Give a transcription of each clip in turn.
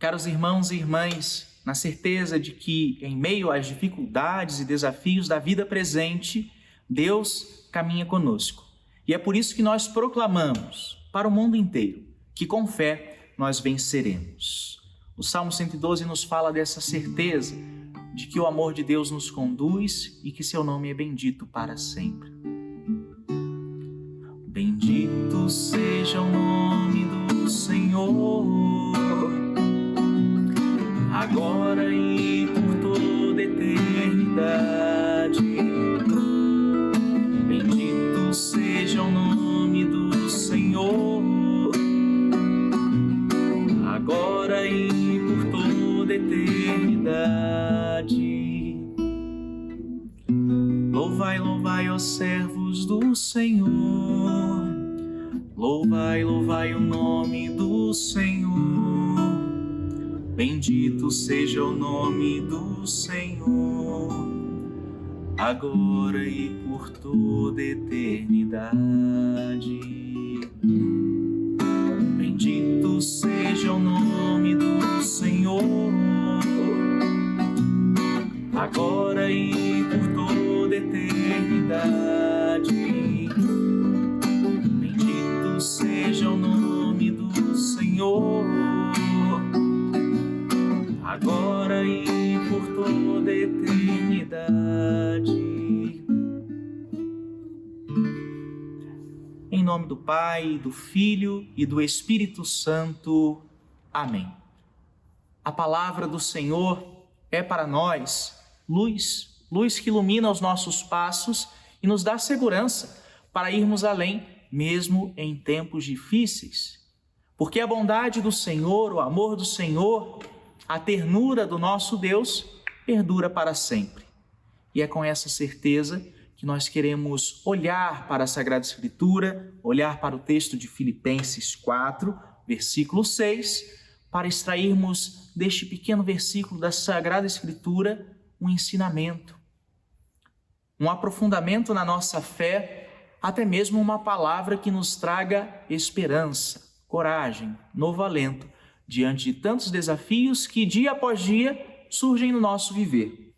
Caros irmãos e irmãs, na certeza de que, em meio às dificuldades e desafios da vida presente, Deus caminha conosco. E é por isso que nós proclamamos para o mundo inteiro que, com fé, nós venceremos. O Salmo 112 nos fala dessa certeza de que o amor de Deus nos conduz e que seu nome é bendito para sempre. Bendito seja o nome do Senhor, agora e por toda eternidade. Bendito seja o nome do Senhor, agora e por toda eternidade. Louvai, louvai, ó servos do Senhor, louvai, louvai o nome do Senhor. Bendito seja o nome do Senhor, agora e por toda eternidade. Bendito seja o nome do Senhor, agora e por toda eternidade. Bendito seja o nome do Senhor, agora e por toda eternidade. Em nome do Pai, do Filho e do Espírito Santo. Amém. A palavra do Senhor é para nós luz, luz que ilumina os nossos passos e nos dá segurança para irmos além, mesmo em tempos difíceis. Porque a bondade do Senhor, o amor do Senhor, a ternura do nosso Deus perdura para sempre. E é com essa certeza que nós queremos olhar para a Sagrada Escritura, olhar para o texto de Filipenses 4, versículo 6, para extrairmos deste pequeno versículo da Sagrada Escritura um ensinamento, um aprofundamento na nossa fé, até mesmo uma palavra que nos traga esperança, coragem, novo alento, diante de tantos desafios que dia após dia surgem no nosso viver.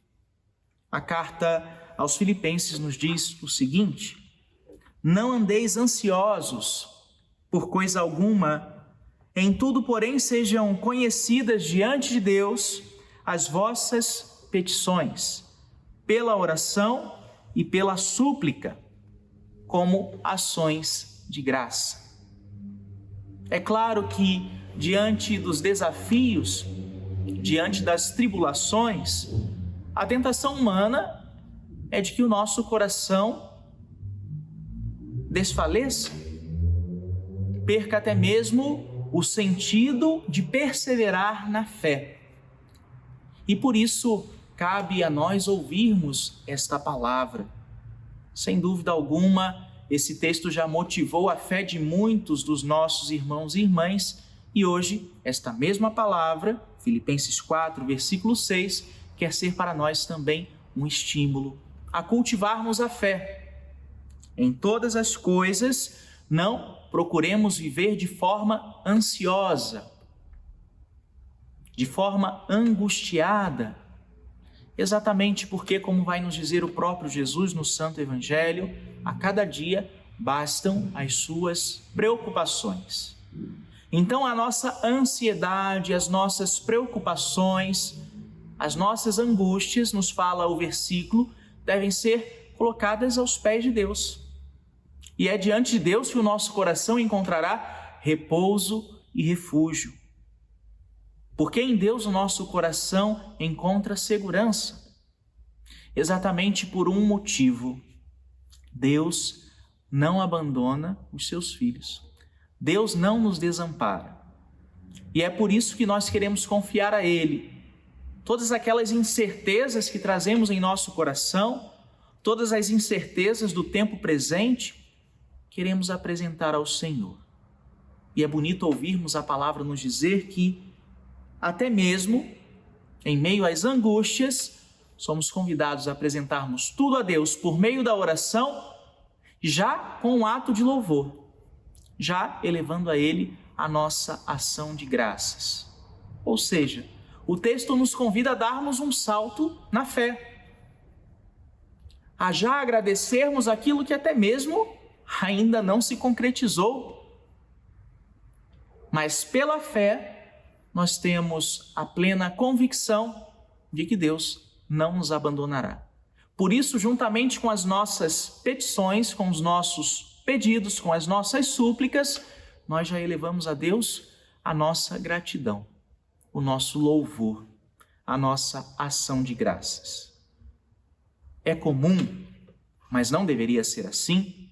A carta aos Filipenses nos diz o seguinte: não andeis ansiosos por coisa alguma, em tudo, porém, sejam conhecidas diante de Deus as vossas petições, pela oração e pela súplica, como ações de graça. É claro que, diante dos desafios, diante das tribulações, a tentação humana é de que o nosso coração desfaleça, perca até mesmo o sentido de perseverar na fé. E por isso cabe a nós ouvirmos esta palavra. Sem dúvida alguma, esse texto já motivou a fé de muitos dos nossos irmãos e irmãs, e hoje esta mesma palavra, Filipenses 4, versículo 6, quer ser para nós também um estímulo a cultivarmos a fé. Em todas as coisas, não procuremos viver de forma ansiosa, de forma angustiada, exatamente porque, como vai nos dizer o próprio Jesus no Santo Evangelho, a cada dia bastam as suas preocupações. Então, a nossa ansiedade, as nossas preocupações, as nossas angústias, nos fala o versículo, devem ser colocadas aos pés de Deus. E é diante de Deus que o nosso coração encontrará repouso e refúgio. Porque em Deus o nosso coração encontra segurança. Exatamente por um motivo: Deus não abandona os seus filhos. Deus não nos desampara. E é por isso que nós queremos confiar a Ele todas aquelas incertezas que trazemos em nosso coração, todas as incertezas do tempo presente, queremos apresentar ao Senhor. E é bonito ouvirmos a palavra nos dizer que, até mesmo em meio às angústias, somos convidados a apresentarmos tudo a Deus por meio da oração, já com um ato de louvor, já elevando a Ele a nossa ação de graças. Ou seja, o texto nos convida a darmos um salto na fé, a já agradecermos aquilo que até mesmo ainda não se concretizou. Mas pela fé, nós temos a plena convicção de que Deus não nos abandonará. Por isso, juntamente com as nossas petições, com os nossos pedidos, com as nossas súplicas, nós já elevamos a Deus a nossa gratidão, o nosso louvor, a nossa ação de graças. É comum, mas não deveria ser assim,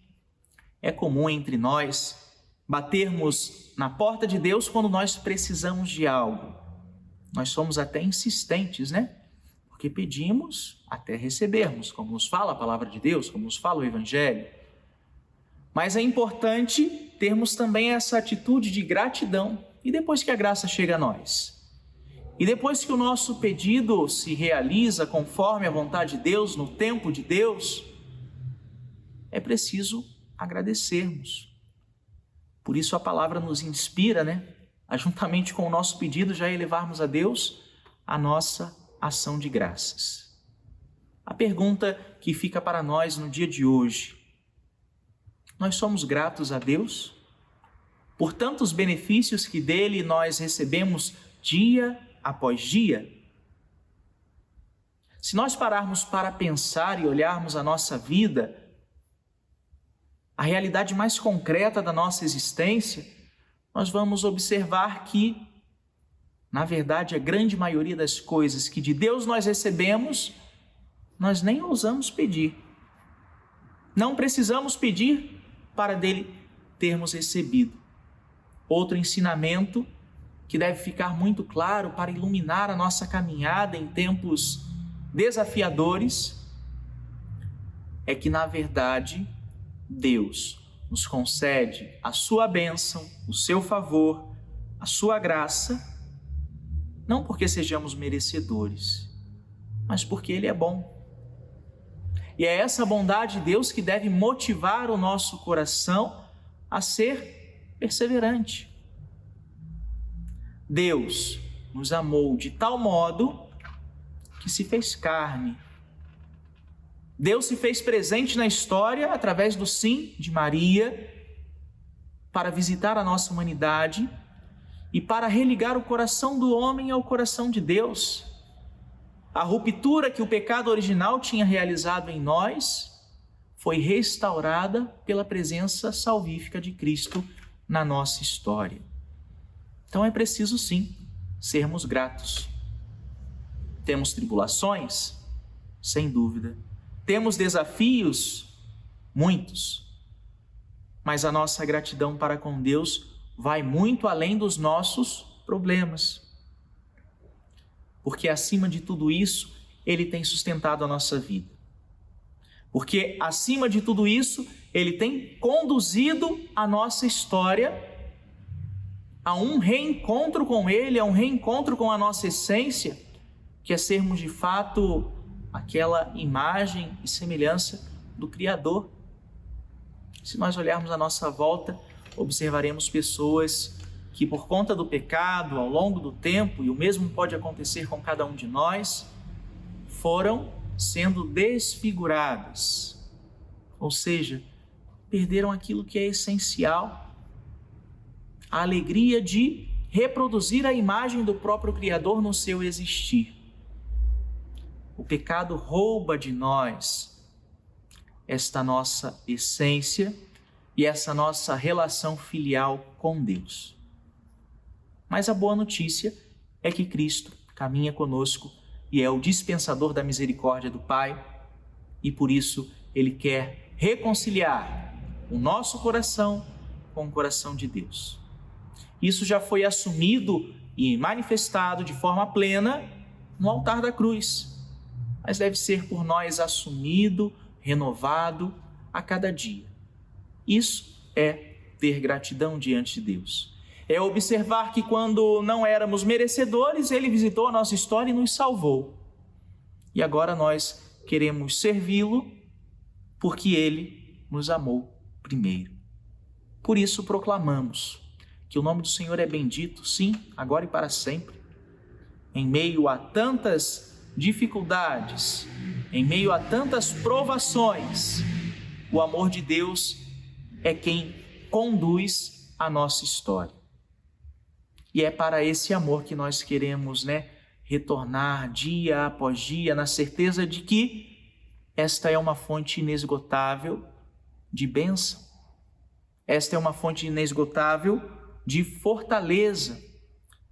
é comum entre nós batermos na porta de Deus quando nós precisamos de algo. Nós somos até insistentes, né? Porque pedimos até recebermos, como nos fala a palavra de Deus, como nos fala o Evangelho. Mas é importante termos também essa atitude de gratidão. E depois que a graça chega a nós? E depois que o nosso pedido se realiza conforme a vontade de Deus, no tempo de Deus, é preciso agradecermos. Por isso a palavra nos inspira, né? A juntamente com o nosso pedido já elevarmos a Deus a nossa ação de graças. A pergunta que fica para nós no dia de hoje: nós somos gratos a Deus por tantos benefícios que dele nós recebemos dia após dia? Se nós pararmos para pensar e olharmos a nossa vida, a realidade mais concreta da nossa existência, nós vamos observar que, na verdade, a grande maioria das coisas que de Deus nós recebemos, nós nem ousamos pedir. Não precisamos pedir para dele termos recebido. Outro ensinamento que deve ficar muito claro para iluminar a nossa caminhada em tempos desafiadores é que, na verdade, Deus nos concede a sua bênção, o seu favor, a sua graça, não porque sejamos merecedores, mas porque Ele é bom. E é essa bondade de Deus que deve motivar o nosso coração a ser perseverante. Deus nos amou de tal modo que se fez carne. Deus se fez presente na história através do sim de Maria para visitar a nossa humanidade e para religar o coração do homem ao coração de Deus. A ruptura que o pecado original tinha realizado em nós foi restaurada pela presença salvífica de Cristo na nossa história. Então é preciso sim sermos gratos. Temos tribulações? Sem dúvida. Temos desafios? Muitos. Mas a nossa gratidão para com Deus vai muito além dos nossos problemas. Porque acima de tudo isso, Ele tem sustentado a nossa vida. Porque acima de tudo isso, Ele tem conduzido a nossa história a um reencontro com Ele, a um reencontro com a nossa essência, que é sermos de fato aquela imagem e semelhança do Criador. Se nós olharmos à nossa volta, observaremos pessoas que por conta do pecado, ao longo do tempo, e o mesmo pode acontecer com cada um de nós, foram sendo desfiguradas. Ou seja, perderam aquilo que é essencial, a alegria de reproduzir a imagem do próprio Criador no seu existir. O pecado rouba de nós esta nossa essência e essa nossa relação filial com Deus. Mas a boa notícia é que Cristo caminha conosco e é o dispensador da misericórdia do Pai, e por isso Ele quer reconciliar o nosso coração com o coração de Deus. Isso já foi assumido e manifestado de forma plena no altar da cruz, mas deve ser por nós assumido, renovado a cada dia. Isso é ter gratidão diante de Deus. É observar que quando não éramos merecedores, Ele visitou a nossa história e nos salvou. E agora nós queremos servi-lo porque Ele nos amou primeiro. Por isso proclamamos que o nome do Senhor é bendito, sim, agora e para sempre. em meio a tantas dificuldades, em meio a tantas provações, o amor de Deus é quem conduz a nossa história. E é para esse amor que nós queremos, retornar dia após dia, na certeza de que esta é uma fonte inesgotável de bênção. Esta é uma fonte inesgotável de fortaleza.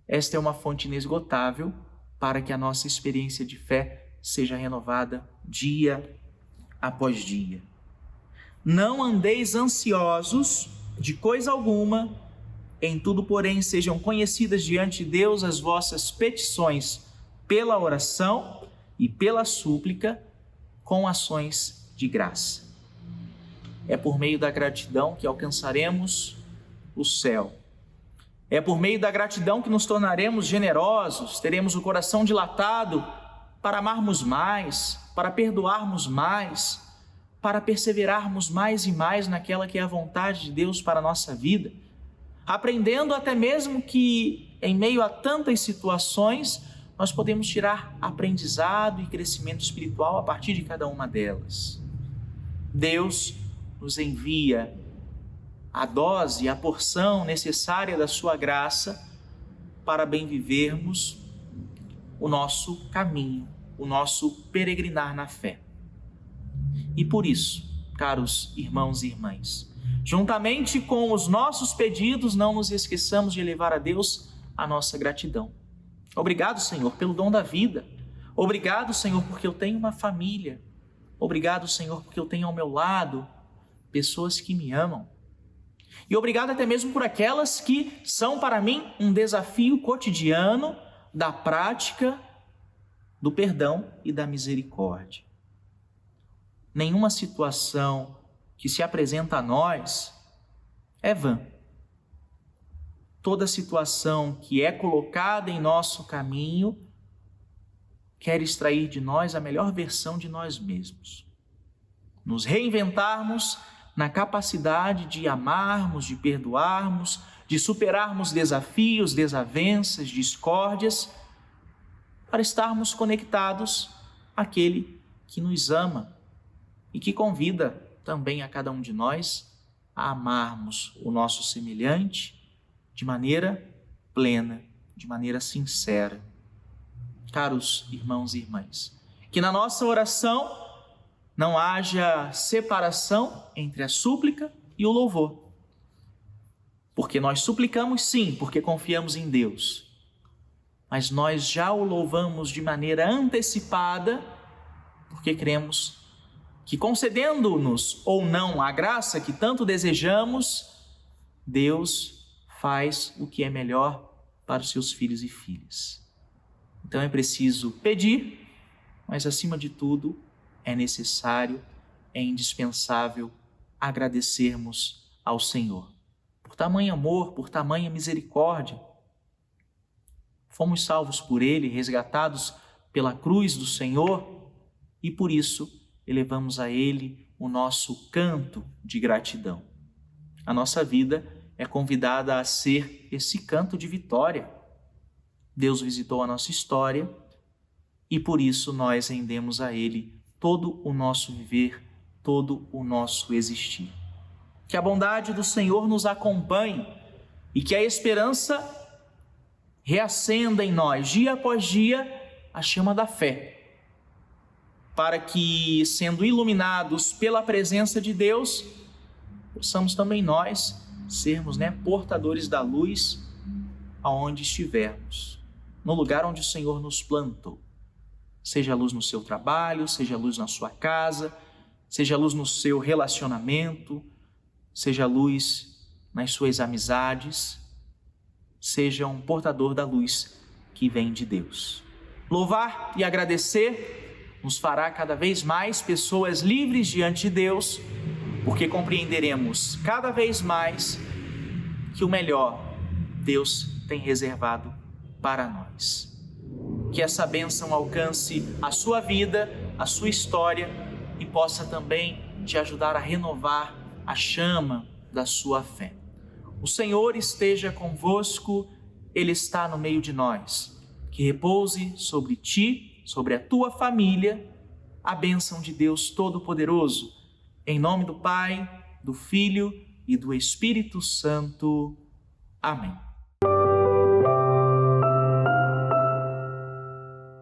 Esta é uma fonte inesgotável para que a nossa experiência de fé seja renovada dia após dia. Não andeis ansiosos de coisa alguma, em tudo, porém, sejam conhecidas diante de Deus as vossas petições pela oração e pela súplica com ações de graça. É por meio da gratidão que alcançaremos o céu. É por meio da gratidão que nos tornaremos generosos, teremos o coração dilatado para amarmos mais, para perdoarmos mais, para perseverarmos mais e mais naquela que é a vontade de Deus para a nossa vida, aprendendo até mesmo que em meio a tantas situações nós podemos tirar aprendizado e crescimento espiritual a partir de cada uma delas. Deus nos envia a dose, a porção necessária da sua graça para bem vivermos o nosso caminho, o nosso peregrinar na fé. E por isso, caros irmãos e irmãs, juntamente com os nossos pedidos, não nos esqueçamos de elevar a Deus a nossa gratidão. Obrigado, Senhor, pelo dom da vida. Obrigado, Senhor, porque eu tenho uma família. Obrigado, Senhor, porque eu tenho ao meu lado pessoas que me amam. E obrigado até mesmo por aquelas que são para mim um desafio cotidiano da prática do perdão e da misericórdia. Nenhuma situação que se apresenta a nós é vã. Toda situação que é colocada em nosso caminho quer extrair de nós a melhor versão de nós mesmos. Nos reinventarmos na capacidade de amarmos, de perdoarmos, de superarmos desafios, desavenças, discórdias, para estarmos conectados àquele que nos ama e que convida também a cada um de nós a amarmos o nosso semelhante de maneira plena, de maneira sincera. Caros irmãos e irmãs, que na nossa oração não haja separação entre a súplica e o louvor. Porque nós suplicamos sim, porque confiamos em Deus. Mas nós já o louvamos de maneira antecipada, porque cremos que concedendo-nos ou não a graça que tanto desejamos, Deus faz o que é melhor para os seus filhos e filhas. Então é preciso pedir, mas acima de tudo, é necessário, é indispensável agradecermos ao Senhor. Por tamanho amor, por tamanha misericórdia, fomos salvos por Ele, resgatados pela cruz do Senhor, e por isso elevamos a Ele o nosso canto de gratidão. A nossa vida é convidada a ser esse canto de vitória. Deus visitou a nossa história e por isso nós rendemos a Ele todo o nosso viver, todo o nosso existir. Que a bondade do Senhor nos acompanhe e que a esperança reacenda em nós, dia após dia, a chama da fé, para que, sendo iluminados pela presença de Deus, possamos também nós sermos portadores da luz aonde estivermos, no lugar onde o Senhor nos plantou. Seja a luz no seu trabalho, seja a luz na sua casa, seja a luz no seu relacionamento, seja a luz nas suas amizades, seja um portador da luz que vem de Deus. Louvar e agradecer nos fará cada vez mais pessoas livres diante de Deus, porque compreenderemos cada vez mais que o melhor Deus tem reservado para nós. Que essa bênção alcance a sua vida, a sua história e possa também te ajudar a renovar a chama da sua fé. O Senhor esteja convosco, Ele está no meio de nós. Que repouse sobre ti, sobre a tua família, a bênção de Deus Todo-Poderoso. Em nome do Pai, do Filho e do Espírito Santo. Amém.